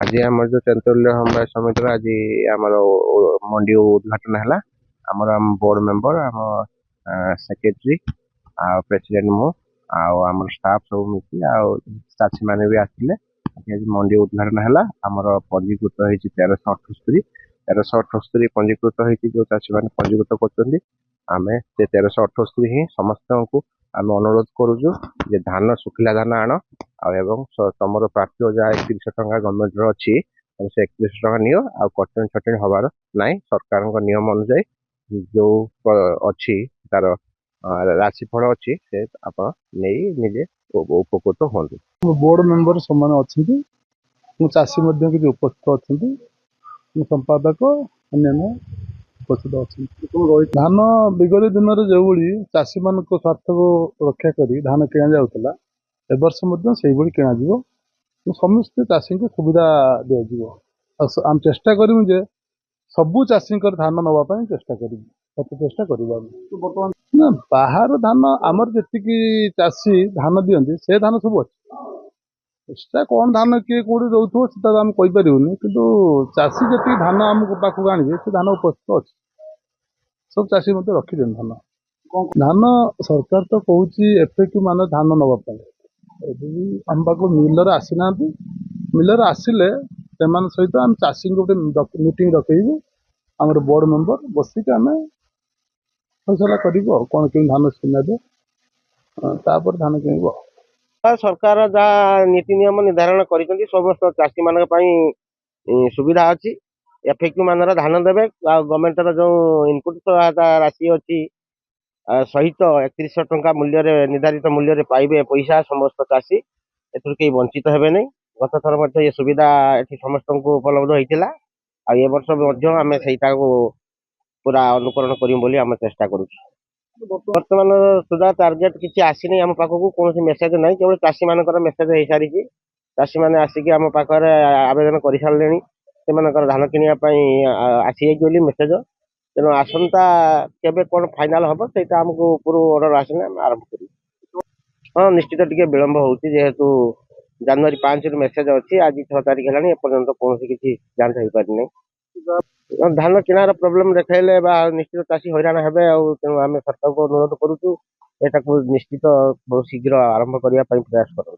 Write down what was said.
आज आम जो तेंतुलिया समवाय समिति आज आम मंडी उद्घाटन है। आम बोर्ड मेंबर आम सेक्रेटरी प्रेसिडेंट मु आम स्टाफ सब मिसी चाषी मैंने भी आसते। आज मंडी उद्घाटन है। आमर पंजीकृत हो 1378 पंजीकृत हो जो चाषी मैंने पंजीकृत कर आम से 1378 ही समस्त को आम अनुरोध करुचु जे धान सुखिला धान आण एवं तुम प्राप्य जहाँ 3100 टका गवर्नमेंट अच्छी से 3100 टका नियो कटनी छटनी हबार ना सरकार नियम अनुजाई जो अच्छी तार राशिफल अच्छी से आप निजे उपकृत हूँ। बोर्ड मेंबर समान अच्छी चाषी किसी उपस्थित अच्छा संपादक अन्य उपस्थित अच्छा धान विगत दिन में जो भाई चाषी मान स्वार्थ को रक्षा कर धान किणा जाऊला एवर्ष से किणा समस्त चाषी को सुविधा दिज्व आम चेष्टा करूँ जे सबू चाषी धान नापी चेष्टा करूँ चेष्टा कर ना बाहर धान आमर जी चाषी धान दिखती से धान सब अच्छे एक्सट्रा कौन धान किए कौटी दौथो से आम कहीपर कि चाषी जी धान आम पाखक आने से धान उपस्थित अच्छे सब चाषी मत रखी धान धान सरकार तो कौच एफएक्यू मान धान नापी आम पाक मिलर आसीना मिलर आसिले सहित आम चाषी गोटे मीटिंग रखेबू आम बोर्ड मेंबर बसिक आम फैसला करूँ कौन कि धान किने तापर धान किणव सरकार जहाँ नीति नियम निर्धारण कर समस्त चाषी मान सुविधा अच्छी एफएक्यू मान धान देवे गवर्नमेंट जो इनपुट सहायता राशि अच्छी सहित 3100 टका मूल्य निर्धारित मूल्य पाइबे पैसा समस्त चाषी एथुर कहीं वंचित हेबे नहीं। गत थर ये सुविधा ये समस्त को उपलब्ध होता आ वर्ष आम से पूरा अनुकरण करें चेष्टा करूँ। बर्तमान सुधा टार्गेट किसी आसीनी आम पाखक कौन मेसेज ना केवल चाषी मान मेसेज हो सारी चाषी मैंने आसिक आम पाखे आवेदन कर सारे से धान किनापी आसी जाइए मेसेज तेणु आसंता केबे कौन फाइनाल हम से आमको ऊपर ऑर्डर आसने आरंभ कर हाँ निश्चित टी विलंब होेतु जनवरी 5 रु मेसेज अच्छी आज 6 तारीख है एपर्तंत कौन किसी जांच हो पारि धान किणार प्रोब्लेम देखाइले निश्चित चाषी हैरान हे तेणु आम सरकार को अनुरोध करुचु एटा निश्चित बहुत शीघ्र आरंभ करने प्रयास करूँ।